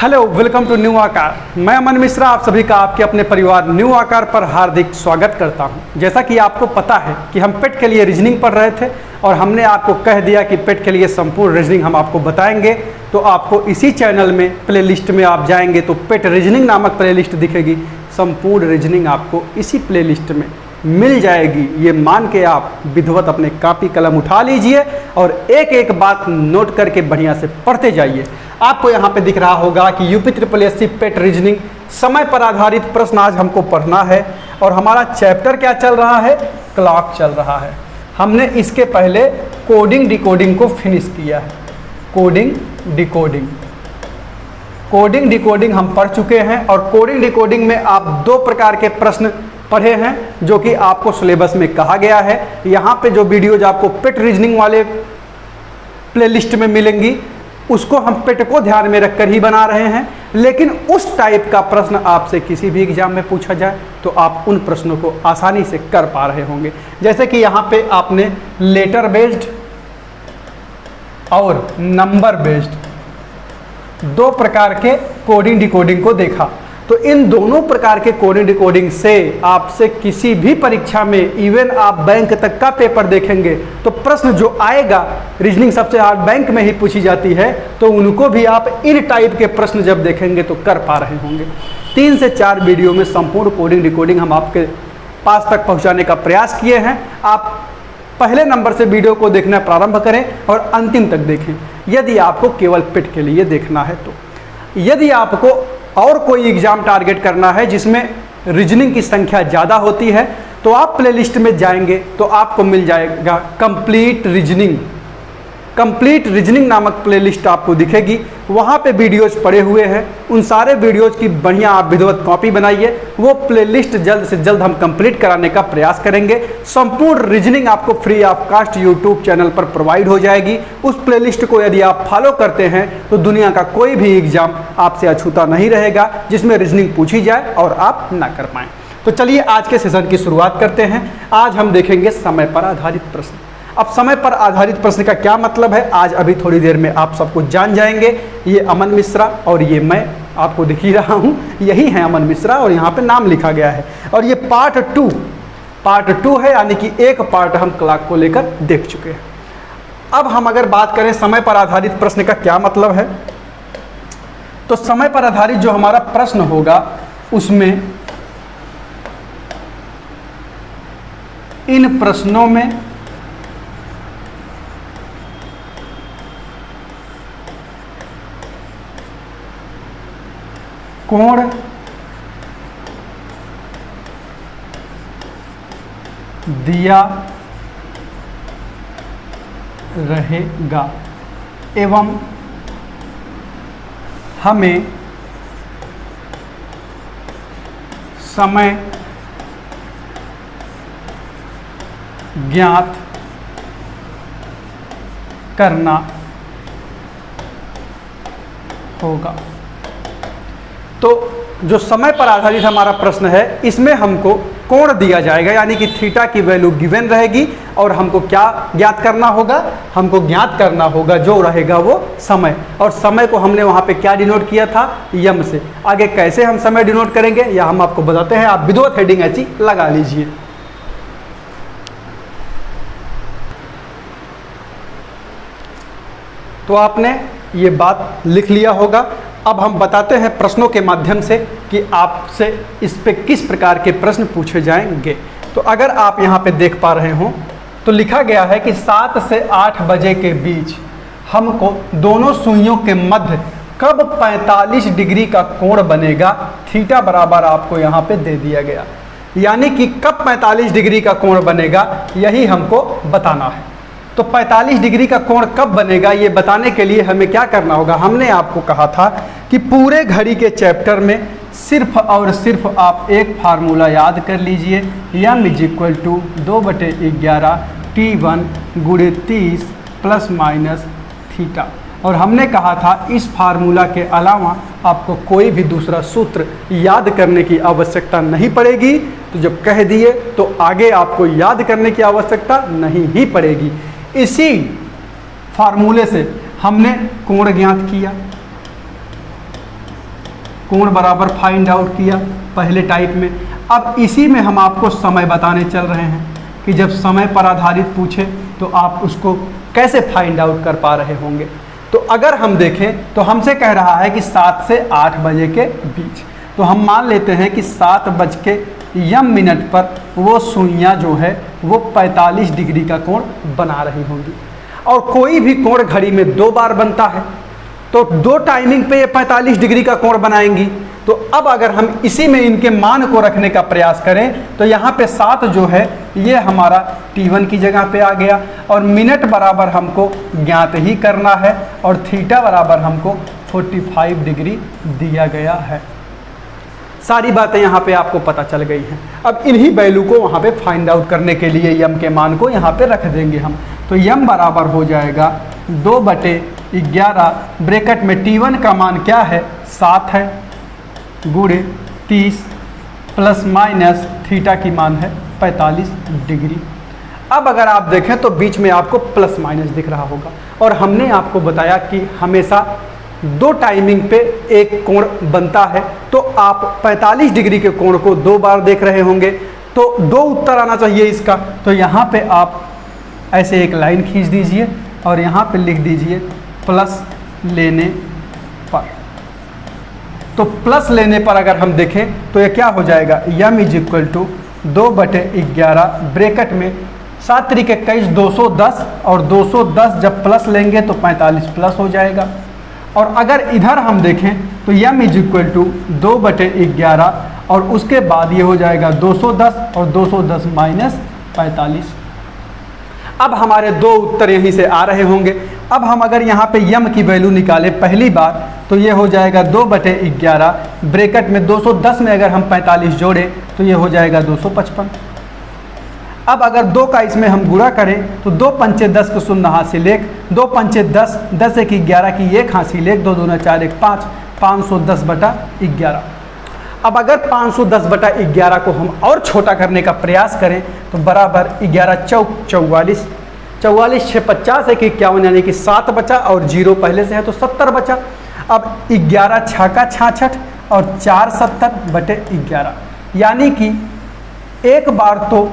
Hello, welcome to new आकार। मैं अमन मिश्रा आप सभी का आपके अपने परिवार न्यू आकार पर हार्दिक स्वागत करता हूं। जैसा कि आपको पता है कि हम पेट के लिए रीजनिंग पढ़ रहे थे और हमने आपको कह दिया कि पेट के लिए संपूर्ण रीजनिंग हम आपको बताएंगे। तो आपको इसी चैनल में प्लेलिस्ट में आप जाएंगे तो पेट रीजनिंग नामक प्लेलिस्ट दिखेगी। संपूर्ण रीजनिंग आपको इसी प्लेलिस्ट में मिल जाएगी। ये मान के आप विधिवत अपने कॉपी कलम उठा लीजिए और एक एक बात नोट करके बढ़िया से पढ़ते जाइए। आपको यहाँ पे दिख रहा होगा कि यूपी SSSC पेट रीजनिंग समय पर आधारित प्रश्न आज हमको पढ़ना है और हमारा चैप्टर क्या चल रहा है, क्लॉक चल रहा है। हमने इसके पहले कोडिंग डिकोडिंग को फिनिश किया है। कोडिंग डिकोडिंग हम पढ़ चुके हैं और कोडिंग डिकोडिंग में आप दो प्रकार के प्रश्न पढ़े हैं जो कि आपको सिलेबस में कहा गया है। यहाँ पे जो वीडियोज आपको पेट रीजनिंग वाले प्लेलिस्ट में मिलेंगी उसको हम पेट को ध्यान में रखकर ही बना रहे हैं, लेकिन उस टाइप का प्रश्न आपसे किसी भी एग्जाम में पूछा जाए तो आप उन प्रश्नों को आसानी से कर पा रहे होंगे। जैसे कि यहाँ पे आपने लेटर बेस्ड और नंबर बेस्ड दो प्रकार के कोडिंग डिकोडिंग को देखा। तो इन दोनों प्रकार के कोडिंग डिकोडिंग से आपसे किसी भी परीक्षा में, इवन आप बैंक तक का पेपर देखेंगे तो प्रश्न जो आएगा, रीजनिंग सबसे हार्ड बैंक में ही पूछी जाती है, तो उनको भी आप इन टाइप के प्रश्न जब देखेंगे तो कर पा रहे होंगे। 3 से 4 वीडियो में संपूर्ण कोडिंग डिकोडिंग हम आपके पास तक पहुँचाने का प्रयास किए हैं। आप पहले नंबर से वीडियो को देखना प्रारंभ करें और अंतिम तक देखें यदि आपको केवल पेट के लिए देखना है। तो यदि आपको और कोई एग्ज़ाम टारगेट करना है जिसमें रीजनिंग की संख्या ज़्यादा होती है तो आप प्लेलिस्ट में जाएंगे तो आपको मिल जाएगा कंप्लीट रीजनिंग नामक प्लेलिस्ट आपको दिखेगी। वहाँ पे वीडियोज़ पड़े हुए हैं। उन सारे वीडियोज़ की बढ़िया आप विधिवत कॉपी बनाइए। वो प्लेलिस्ट जल्द से जल्द हम कंप्लीट कराने का प्रयास करेंगे। संपूर्ण रीजनिंग आपको free of cost YouTube channel पर प्रोवाइड हो जाएगी। उस प्लेलिस्ट को यदि आप फॉलो करते हैं तो दुनिया का कोई भी एग्जाम आपसे अछूता नहीं रहेगा जिसमें रीजनिंग पूछी जाए और आप ना कर पाएँ। तो चलिए आज के सेशन की शुरुआत करते हैं। आज हम देखेंगे समय पर आधारित प्रश्न। अब समय पर आधारित प्रश्न का क्या मतलब है आज अभी थोड़ी देर में आप सबको जान जाएंगे। ये अमन मिश्रा और ये मैं आपको दिख ही रहा हूँ, यही है अमन मिश्रा और यहाँ पे नाम लिखा गया है। और ये पार्ट टू है, यानी कि एक पार्ट हम क्लॉक को लेकर देख चुके हैं। अब हम अगर बात करें समय पर आधारित प्रश्न का क्या मतलब है, तो समय पर आधारित जो हमारा प्रश्न होगा उसमें इन प्रश्नों में कोण दिया रहेगा एवं हमें समय ज्ञात करना होगा। तो जो समय पर आधारित हमारा प्रश्न है इसमें हमको कोण दिया जाएगा, यानी कि थीटा की वैल्यू गिवन रहेगी और हमको क्या ज्ञात करना होगा, हमको ज्ञात करना होगा जो रहेगा वो समय। और समय को हमने वहाँ पे क्या डिनोट किया था, यम से। आगे कैसे हम समय डिनोट करेंगे या हम आपको बताते हैं, आप विधिवत हेडिंग ऐसी लगा लीजिए। तो आपने ये बात लिख लिया होगा। अब हम बताते हैं प्रश्नों के माध्यम से कि आपसे इस पे किस प्रकार के प्रश्न पूछे जाएंगे। तो अगर आप यहाँ पे देख पा रहे हो तो लिखा गया है कि 7 से 8 बजे के बीच हमको दोनों सुइयों के मध्य कब 45 डिग्री का कोण बनेगा। थीटा बराबर आपको यहाँ पे दे दिया गया, यानी कि कब 45 डिग्री का कोण बनेगा यही हमको बताना है। तो 45 डिग्री का कोण कब बनेगा ये बताने के लिए हमें क्या करना होगा, हमने आपको कहा था कि पूरे घड़ी के चैप्टर में सिर्फ और सिर्फ आप एक फार्मूला याद कर लीजिए, m = 2/11 T1 × 30 ± थीटा। और हमने कहा था इस फार्मूला के अलावा आपको कोई भी दूसरा सूत्र याद करने की आवश्यकता नहीं पड़ेगी। तो जब कह दिए तो आगे आपको याद करने की आवश्यकता नहीं ही पड़ेगी। इसी फार्मूले से हमने कोण ज्ञात किया। कोण बराबर फाइंड आउट किया पहले टाइप में। अब इसी में हम आपको समय बताने चल रहे हैं कि जब समय पर आधारित पूछे तो आप उसको कैसे फाइंड आउट कर पा रहे होंगे। तो अगर हम देखें तो हमसे कह रहा है कि 7 से 8 बजे के बीच, तो हम मान लेते हैं कि 7 बज के यम मिनट पर वो सुइयाँ जो है वो 45 डिग्री का कोण बना रही होंगी। और कोई भी कोण घड़ी में 2 बार बनता है, तो 2 टाइमिंग पे ये 45 डिग्री का कोण बनाएंगी। तो अब अगर हम इसी में इनके मान को रखने का प्रयास करें तो यहाँ पे 7 जो है ये हमारा T1 की जगह पे आ गया, और मिनट बराबर हमको ज्ञात ही करना है, और थीटा बराबर हमको 45 डिग्री दिया गया है। सारी बातें यहाँ पे आपको पता चल गई हैं। अब इन्हीं वैल्यू को वहाँ पे फाइंड आउट करने के लिए यम के मान को यहाँ पे रख देंगे हम। तो यम बराबर हो जाएगा 2/11 ब्रैकेट में T1 का मान क्या है 7 है, गुणे 30 प्लस माइनस थीटा की मान है 45 डिग्री। अब अगर आप देखें तो बीच में आपको प्लस माइनस दिख रहा होगा, और हमने आपको बताया कि हमेशा 2 टाइमिंग पे एक कोण बनता है। तो आप 45 डिग्री के कोण को 2 बार देख रहे होंगे, तो 2 उत्तर आना चाहिए इसका। तो यहाँ पे आप ऐसे एक लाइन खींच दीजिए और यहाँ पे लिख दीजिए प्लस लेने पर। तो प्लस लेने पर अगर हम देखें तो ये क्या हो जाएगा, यम इज इक्वल टू 2/11 ब्रैकेट में 7 त्रिक 21 210, और 210 जब प्लस लेंगे तो 45 प्लस हो जाएगा। और अगर इधर हम देखें तो यम इज इक्वल टू 2/11 और उसके बाद ये हो जाएगा 210 और 210 माइनस 45। अब हमारे 2 उत्तर यहीं से आ रहे होंगे। अब हम अगर यहाँ पे यम की वैल्यू निकालें पहली बार तो ये हो जाएगा 2/11 ब्रैकेट में 210 में अगर हम 45 जोड़ें तो ये हो जाएगा 255। अब अगर 2 का इसमें हम गुणा करें तो 2 पंचे 10 को शून्य हासिल 1, 2 पंचे 10, 10 एक 11 की 1 हासिल 1, 2 दूना 4 1 5, 510/11। अब अगर 510/11 को हम और छोटा करने का प्रयास करें तो बराबर 11 चौक 44, 44 6 50 1 51, यानी कि 7 बचा, और 0 पहले से है तो 70 बचा। अब 11 छाका 66 और 4 70/11, यानी कि एक बार तो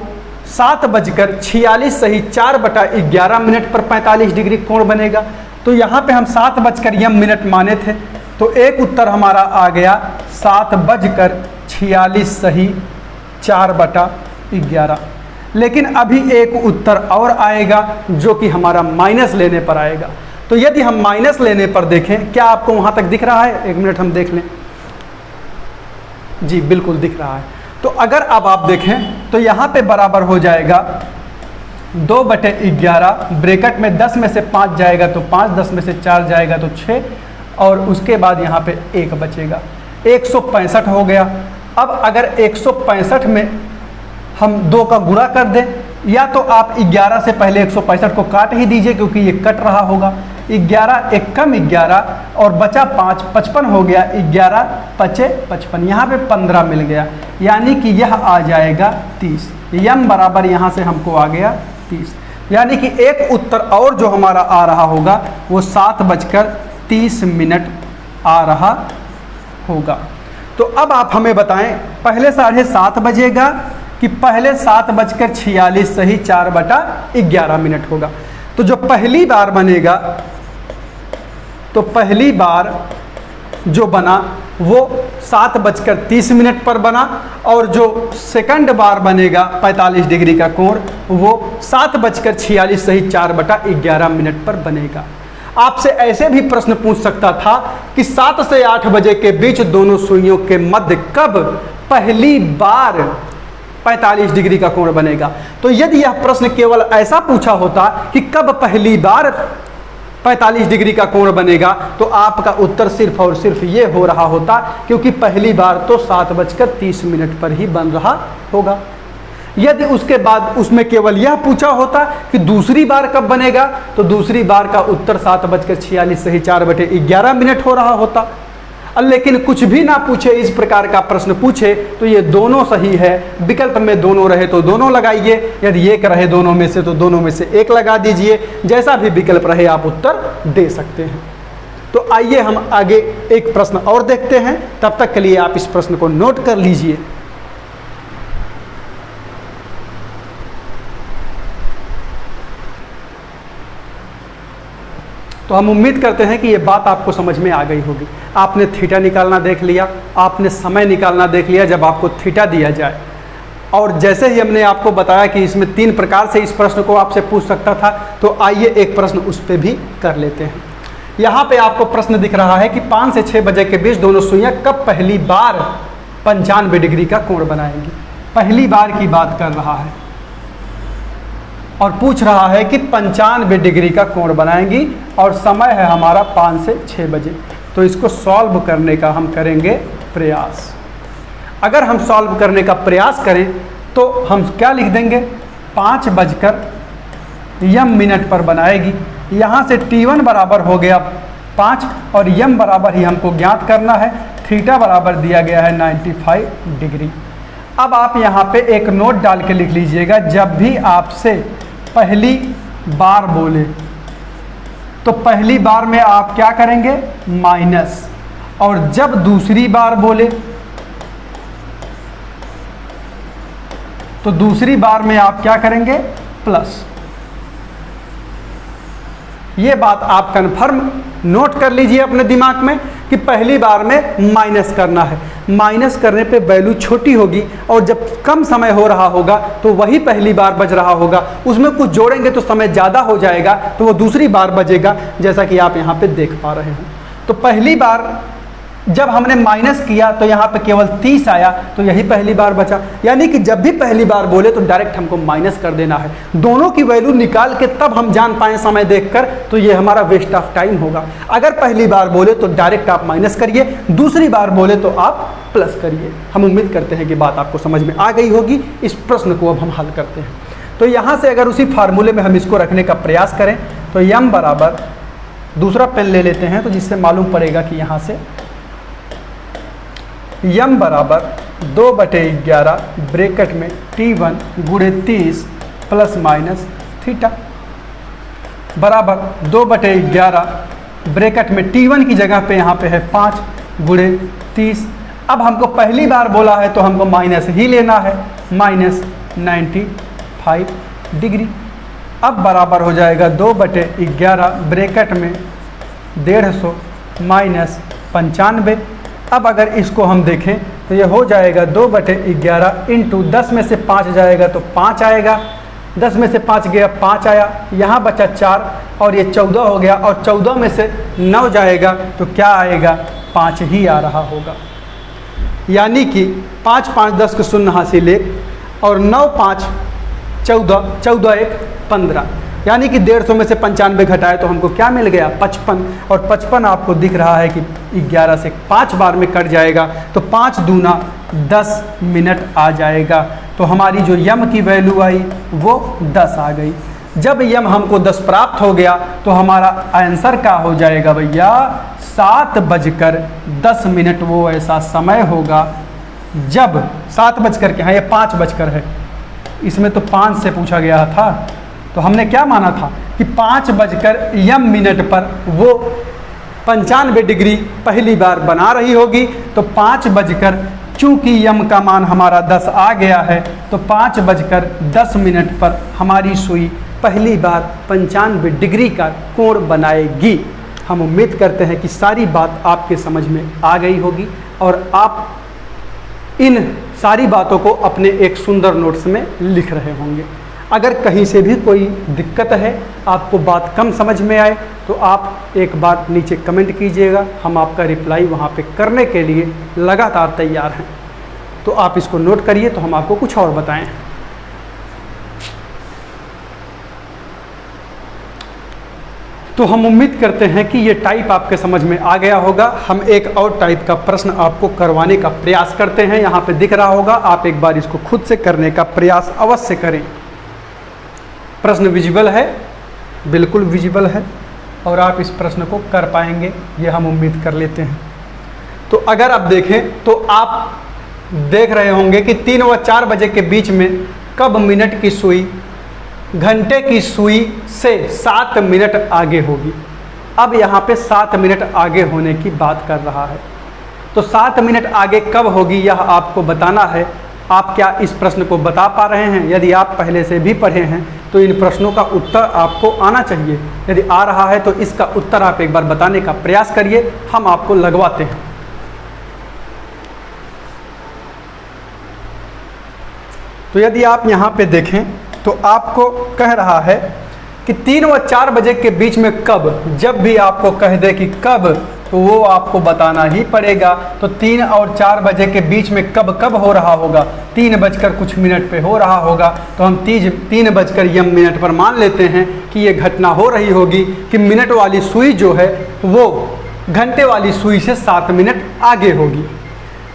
7:46 सही 4/11 मिनट पर 45 डिग्री कोण बनेगा। तो यहाँ पे हम 7:00 मिनट माने थे, तो एक उत्तर हमारा आ गया 7:46 सही 4/11। लेकिन अभी एक उत्तर और आएगा जो कि हमारा माइनस लेने पर आएगा। तो यदि हम माइनस लेने पर देखें, क्या आपको वहाँ तक दिख रहा है? 1 मिनट हम देख लें। जी बिल्कुल दिख रहा है। तो अगर अब आप देखें तो यहाँ पे बराबर हो जाएगा 2/11 ब्रैकेट में 10 में से 5 जाएगा तो 5, 10 में से 4 जाएगा तो 6, और उसके बाद यहाँ पे 1 बचेगा, 165 हो गया। अब अगर 165 में हम 2 का गुणा कर दें, या तो आप 11 से पहले 165 को काट ही दीजिए क्योंकि ये कट रहा होगा। 11 एक कम 11 और बचा 5, 55 हो गया। 11 पचे 55, यहाँ पे 15 मिल गया, यानी कि यह आ जाएगा 30। यम बराबर यहाँ से हमको आ गया 30, यानी कि एक उत्तर और जो हमारा आ रहा होगा वो 7:30 आ रहा होगा। तो अब आप हमें बताएं पहले 7:30 बजेगा कि पहले 7:46 सही 4/11 मिनट होगा। तो जो पहली बार बनेगा, तो पहली बार जो बना वो 7:30 पर बना, और जो सेकंड बार बनेगा 45 डिग्री का कोण वो 7:46 सही 4/11 मिनट पर बनेगा। आपसे ऐसे भी प्रश्न पूछ सकता था कि 7 से 8 बजे के बीच दोनों सुइयों के मध्य कब पहली बार 45 डिग्री का कोण बनेगा। तो यदि यह प्रश्न केवल ऐसा पूछा होता कि कब पहली बार 45 डिग्री का कोण बनेगा, तो आपका उत्तर सिर्फ और सिर्फ ये हो रहा होता, क्योंकि पहली बार तो 7:30 पर ही बन रहा होगा। यदि उसके बाद उसमें केवल यह पूछा होता कि दूसरी बार कब बनेगा, तो दूसरी बार का उत्तर 7:46 सही 4/11 मिनट हो रहा होता। लेकिन कुछ भी ना पूछे, इस प्रकार का प्रश्न पूछे तो ये दोनों सही है। विकल्प में दोनों रहे तो दोनों लगाइए, यदि एक रहे दोनों में से तो दोनों में से एक लगा दीजिए। जैसा भी विकल्प रहे आप उत्तर दे सकते हैं। तो आइए हम आगे एक प्रश्न और देखते हैं, तब तक के लिए आप इस प्रश्न को नोट कर लीजिए। तो हम उम्मीद करते हैं कि ये बात आपको समझ में आ गई होगी। आपने थीटा निकालना देख लिया, आपने समय निकालना देख लिया जब आपको थीटा दिया जाए, और जैसे ही हमने आपको बताया कि इसमें 3 प्रकार से इस प्रश्न को आपसे पूछ सकता था, तो आइए एक प्रश्न उस पर भी कर लेते हैं। यहाँ पे आपको प्रश्न दिख रहा है कि 5 से 6 बजे के बीच दोनों सुइयाँ कब पहली बार 95 डिग्री का कोण बनाएंगी। पहली बार की बात कर रहा है और पूछ रहा है कि 95 डिग्री का कोण बनाएंगी और समय है हमारा 5 से 6 बजे। तो इसको सॉल्व करने का हम करेंगे प्रयास। अगर हम सॉल्व करने का प्रयास करें तो हम क्या लिख देंगे, 5 बजकर यम मिनट पर बनाएगी। यहाँ से T1 बराबर हो गया 5 और यम बराबर ही हमको ज्ञात करना है, थीटा बराबर दिया गया है 95 डिग्री। अब आप यहाँ पे एक नोट डाल के लिख लीजिएगा, जब भी आपसे पहली बार बोले तो पहली बार में आप क्या करेंगे, माइनस, और जब दूसरी बार बोले तो दूसरी बार में आप क्या करेंगे, प्लस। ये बात आप कन्फर्म नोट कर लीजिए अपने दिमाग में कि पहली बार में माइनस करना है। माइनस करने पे वैल्यू छोटी होगी और जब कम समय हो रहा होगा तो वही पहली बार बज रहा होगा, उसमें कुछ जोड़ेंगे तो समय ज़्यादा हो जाएगा, तो वो दूसरी बार बजेगा, जैसा कि आप यहाँ पे देख पा रहे हो। तो पहली बार जब हमने माइनस किया तो यहाँ पे केवल 30 आया, तो यही पहली बार बचा। यानी कि जब भी पहली बार बोले तो डायरेक्ट हमको माइनस कर देना है। दोनों की वैल्यू निकाल के तब हम जान पाएँ समय देखकर, तो ये हमारा वेस्ट ऑफ टाइम होगा। अगर पहली बार बोले तो डायरेक्ट आप माइनस करिए, दूसरी बार बोले तो आप प्लस करिए। हम उम्मीद करते हैं कि बात आपको समझ में आ गई होगी। इस प्रश्न को अब हम हल करते हैं। तो यहाँ से अगर उसी फार्मूले में हम इसको रखने का प्रयास करें तो यम बराबर, दूसरा पेन ले लेते हैं तो जिससे मालूम पड़ेगा कि यहाँ से यम बराबर 2/11 ब्रैकेट में T1 गुणे 30 प्लस माइनस थीटा बराबर 2/11 ब्रैकेट में T1 की जगह पे यहाँ पे है 5 गुणे 30। अब हमको पहली बार बोला है तो हमको माइनस ही लेना है, माइनस 95 डिग्री। अब बराबर हो जाएगा 2/11 ब्रैकेट में 150 माइनस 95। अब अगर इसको हम देखें तो ये हो जाएगा 2/11 इंटू 10 में से 5 जाएगा तो 5 आएगा, 10 में से 5 गया 5 आया, यहाँ बचा 4 और ये 14 हो गया, और 14 में से 9 जाएगा तो क्या आएगा, 5 ही आ रहा होगा। यानी कि 5 5 10 को शून्य हासिल 1 और 9 5 14, 14 1 15, यानी कि 150 में से 95 घटाए तो हमको क्या मिल गया, 55। और 55 आपको दिख रहा है कि 11 से 5 बार में कट जाएगा, तो 5 दूना 10 मिनट आ जाएगा। तो हमारी जो यम की वैल्यू आई वो 10 आ गई। जब यम हमको 10 प्राप्त हो गया तो हमारा आंसर क्या हो जाएगा भैया, 7:10। वो ऐसा समय होगा जब 7 बजकर के, हाँ ये 5 बजकर है, इसमें तो 5 से पूछा गया था, तो हमने क्या माना था कि 5 बजकर यम मिनट पर वो 95 डिग्री पहली बार बना रही होगी। तो 5 बजकर, चूँकि यम का मान हमारा 10 आ गया है, तो 5:10 पर हमारी सुई पहली बार 95 डिग्री का कोण बनाएगी। हम उम्मीद करते हैं कि सारी बात आपके समझ में आ गई होगी और आप इन सारी बातों को अपने एक सुंदर नोट्स में लिख रहे होंगे। अगर कहीं से भी कोई दिक्कत है, आपको बात कम समझ में आए, तो आप एक बार नीचे कमेंट कीजिएगा, हम आपका रिप्लाई वहाँ पे करने के लिए लगातार तैयार हैं। तो आप इसको नोट करिए तो हम आपको कुछ और बताएं। तो हम उम्मीद करते हैं कि ये टाइप आपके समझ में आ गया होगा। हम एक और टाइप का प्रश्न आपको करवाने का प्रयास करते हैं, यहाँ पे दिख रहा होगा, आप एक बार इसको खुद से करने का प्रयास अवश्य करें। प्रश्न विजिबल है, बिल्कुल विजिबल है, और आप इस प्रश्न को कर पाएंगे, ये हम उम्मीद कर लेते हैं। तो अगर आप देखें तो आप देख रहे होंगे कि 3 व 4 बजे के बीच में कब मिनट की सुई घंटे की सुई से 7 मिनट आगे होगी। अब यहाँ पे 7 मिनट आगे होने की बात कर रहा है। तो 7 मिनट आगे कब होगी यह आपको बताना है। आप क्या इस प्रश्न को बता पा रहे हैं? यदि आप पहले से भी पढ़े हैं तो इन प्रश्नों का उत्तर आपको आना चाहिए। यदि आ रहा है तो इसका उत्तर आप एक बार बताने का प्रयास करिए, हम आपको लगवाते हैं। तो यदि आप यहाँ पे देखें तो आपको कह रहा है कि 3 व 4 बजे के बीच में कब, जब भी आपको कह दे कि कब, तो वो आपको बताना ही पड़ेगा। तो 3 और 4 बजे के बीच में कब कब हो रहा होगा? 3 बजकर कुछ मिनट पे हो रहा होगा, तो हम 3 बजकर यम मिनट पर मान लेते हैं कि ये घटना हो रही होगी कि मिनट वाली सुई जो है वो घंटे वाली सुई से 7 मिनट आगे होगी।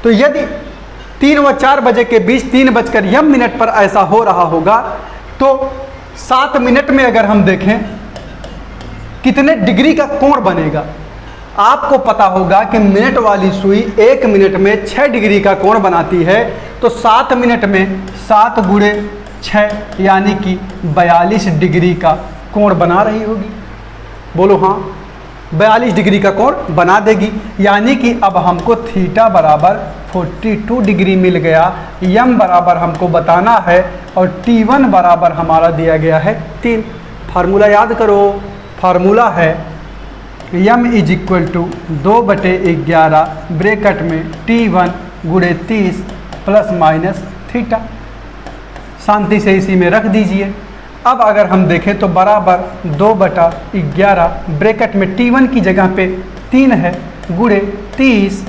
तो यदि 3 व 4 बजे के बीच 3 बजकर यम मिनट पर ऐसा हो रहा होगा तो 7 मिनट में अगर हम देखें कितने डिग्री का कोण बनेगा। आपको पता होगा कि मिनट वाली सुई 1 मिनट में 6 डिग्री का कोण बनाती है। तो 7 मिनट में 7 गुणे 6 यानी कि 42 डिग्री का कोण बना रही होगी। बोलो हाँ, 42 डिग्री का कोण बना देगी। यानी कि अब हमको थीटा बराबर 42 डिग्री मिल गया। यम बराबर हमको बताना है और T1 बराबर हमारा दिया गया है 3। फार्मूला याद करो, फार्मूला है यम इज इक्वल टू 2/11 ब्रैकेट में T1 गुणे 30 प्लस माइनस थीटा। शांति से इसी में रख दीजिए। अब अगर हम देखें तो बराबर 2/11 ब्रैकेट में T1 की जगह पे 3 है गुणे 30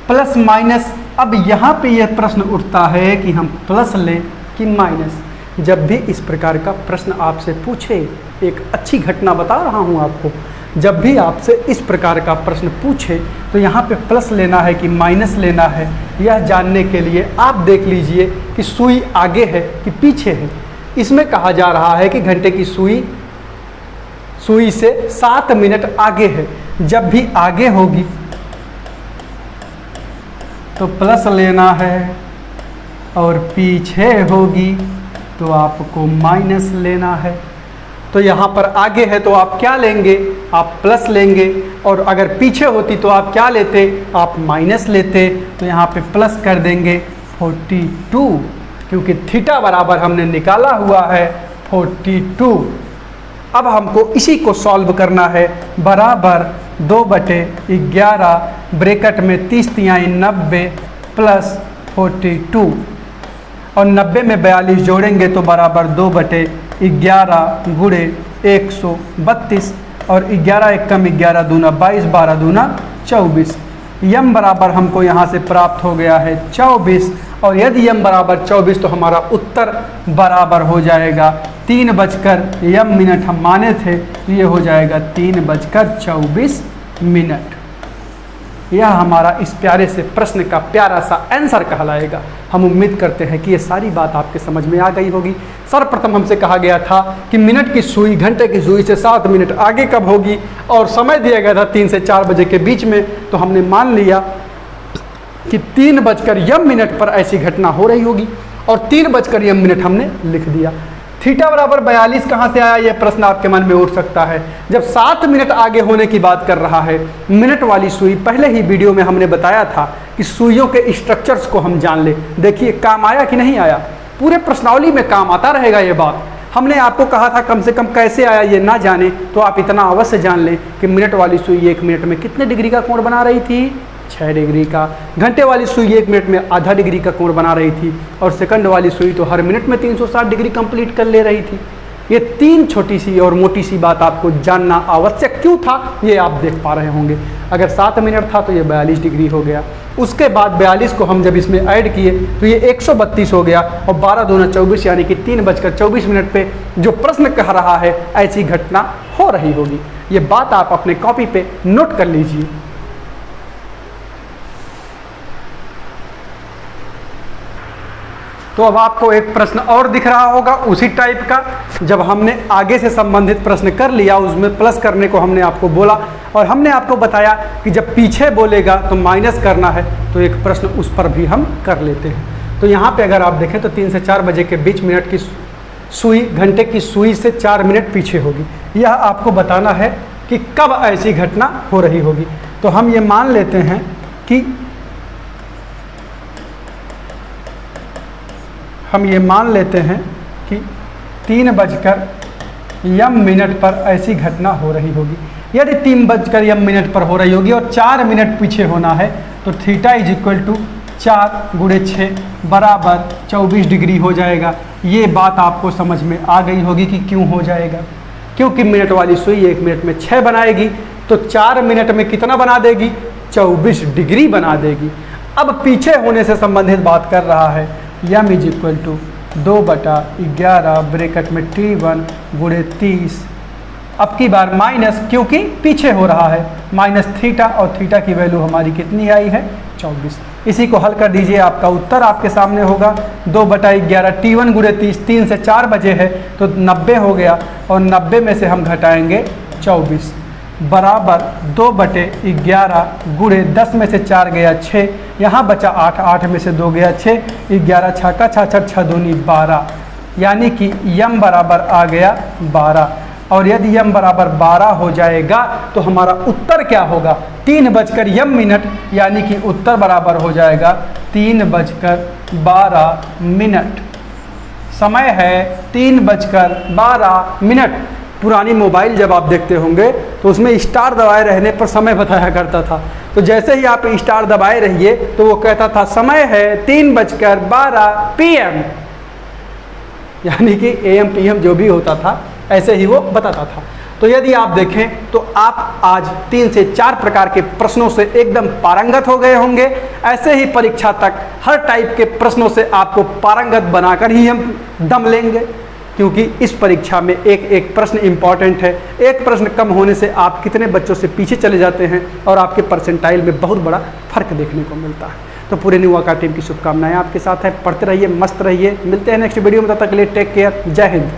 प्लस माइनस। अब यहाँ पे यह प्रश्न उठता है कि हम प्लस लें कि माइनस। जब भी इस प्रकार का प्रश्न आपसे पूछे, एक अच्छी घटना बता रहा हूँ आपको, जब भी आपसे इस प्रकार का प्रश्न पूछे तो यहाँ पे प्लस लेना है कि माइनस लेना है, यह जानने के लिए आप देख लीजिए कि सुई आगे है कि पीछे है। इसमें कहा जा रहा है कि घंटे की सुई से 7 मिनट आगे है। जब भी आगे होगी तो प्लस लेना है और पीछे होगी तो आपको माइनस लेना है। तो यहाँ पर आगे है तो आप क्या लेंगे? आप प्लस लेंगे। और अगर पीछे होती तो आप क्या लेते? आप माइनस लेते। तो यहाँ पे प्लस कर देंगे 42, क्योंकि थीटा बराबर हमने निकाला हुआ है 42। अब हमको इसी को सॉल्व करना है। बराबर 2/11 ब्रैकेट में 30 तिहाई 90 प्लस 42 और 90 में 42 जोड़ेंगे तो बराबर 2/11 गुणे 132 और 11 एकम 11 दूना 22 12 दूना 24। यम बराबर हमको यहाँ से प्राप्त हो गया है 24। और यदि यम बराबर 24 तो हमारा उत्तर बराबर हो जाएगा 3 बजकर यम मिनट हम माने थे, ये हो जाएगा 3:24 मिनट। यह हमारा इस प्यारे से प्रश्न का प्यारा सा आंसर कहलाएगा। हम उम्मीद करते हैं कि ये सारी बात आपके समझ में आ गई होगी। सर्वप्रथम हमसे कहा गया था कि मिनट की सुई घंटे की सुई से 7 मिनट आगे कब होगी और समय दिया गया था 3 से 4 बजे के बीच में। तो हमने मान लिया कि 3 बजकर यम मिनट पर ऐसी घटना हो रही होगी और 3 बजकर यम मिनट हमने लिख दिया। थीटा बराबर 42 कहाँ से आया, यह प्रश्न आपके मन में उठ सकता है। जब 7 मिनट आगे होने की बात कर रहा है, मिनट वाली सुई, पहले ही वीडियो में हमने बताया था कि सुइयों के स्ट्रक्चर्स को हम जान ले। देखिए काम आया कि नहीं आया, पूरे प्रश्नावली में काम आता रहेगा ये बात। हमने आपको कहा था कम से कम कैसे आया ये ना जाने तो आप इतना अवश्य जान लें कि मिनट वाली सुई 1 मिनट में कितने डिग्री का कोण बना रही थी? 6 डिग्री का। घंटे वाली सुई 1 मिनट में आधा डिग्री का कोण बना रही थी और सेकंड वाली सुई तो हर मिनट में 360 डिग्री कंप्लीट कर ले रही थी। ये 3 छोटी सी और मोटी सी बात आपको जानना आवश्यक क्यों था ये आप देख पा रहे होंगे। अगर 7 मिनट था तो ये 42 डिग्री हो गया। उसके बाद 42 को हम जब इसमें ऐड किए तो ये 132 हो गया और 12 दूना 24 यानी कि 3 बजकर 24 मिनट पे जो प्रश्न कह रहा है ऐसी घटना हो रही होगी। ये बात आप अपने कॉपी पे नोट कर लीजिए। तो अब आपको एक प्रश्न और दिख रहा होगा उसी टाइप का। जब हमने आगे से संबंधित प्रश्न कर लिया, उसमें प्लस करने को हमने आपको बोला और हमने आपको बताया कि जब पीछे बोलेगा तो माइनस करना है, तो एक प्रश्न उस पर भी हम कर लेते हैं। तो यहाँ पे अगर आप देखें तो 3 से 4 बजे के बीच मिनट की सुई घंटे की सुई से 4 मिनट पीछे होगी। यह आपको बताना है कि कब ऐसी घटना हो रही होगी। तो हम ये मान लेते हैं कि 3:00 पर ऐसी घटना हो रही होगी। यदि 3:00 पर हो रही होगी और 4 मिनट पीछे होना है तो थीटा इज इक्वल टू 4×6 बराबर 24 डिग्री हो जाएगा। ये बात आपको समझ में आ गई होगी कि क्यों हो जाएगा, क्योंकि मिनट वाली सुई 1 मिनट में 6 बनाएगी, तो 4 मिनट में कितना बना देगी, 24 डिग्री बना देगी। अब पीछे होने से संबंधित बात कर रहा है, यम इज इक्वल टू 2/11 ब्रैकेट में T1×30, अब की बार माइनस, क्योंकि पीछे हो रहा है, माइनस थीटा, और थीटा की वैल्यू हमारी कितनी आई है, 24। इसी को हल कर दीजिए, आपका उत्तर आपके सामने होगा 2/11 T1×30, 3 से 4 बजे है तो 90 हो गया, और 90 में से हम घटाएंगे 24 बराबर 2/11 में से 4 गया 6, यहाँ बचा 8, 8 में से 2 गया 6, 11 छक्का 66, 6 दूनी 12, यानी कि यम बराबर आ गया 12। और यदि यम बराबर 12 हो जाएगा तो हमारा उत्तर क्या होगा, 3:00 यानी कि उत्तर बराबर हो जाएगा 3:12। समय है 3:12। पुरानी मोबाइल जब आप देखते होंगे तो उसमें स्टार दबाए रहने पर समय बताया करता था, तो जैसे ही आप स्टार दबाए रहिए तो वो कहता था समय है 3:12 PM, यानी कि AM PM जो भी होता था ऐसे ही वो बताता था। तो यदि आप देखें तो आप आज 3 से 4 प्रकार के प्रश्नों से एकदम पारंगत हो गए होंगे। ऐसे ही परीक्षा तक हर टाइप के प्रश्नों से आपको पारंगत बनाकर ही हम दम लेंगे, क्योंकि इस परीक्षा में एक एक प्रश्न इम्पॉर्टेंट है। एक प्रश्न कम होने से आप कितने बच्चों से पीछे चले जाते हैं और आपके परसेंटाइल में बहुत बड़ा फर्क देखने को मिलता है। तो पूरे न्यू आकाश टीम की शुभकामनाएं आपके साथ है। पढ़ते रहिए, मस्त रहिए, मिलते हैं नेक्स्ट वीडियो में, तब तक के लिए टेक केयर, जय हिंद।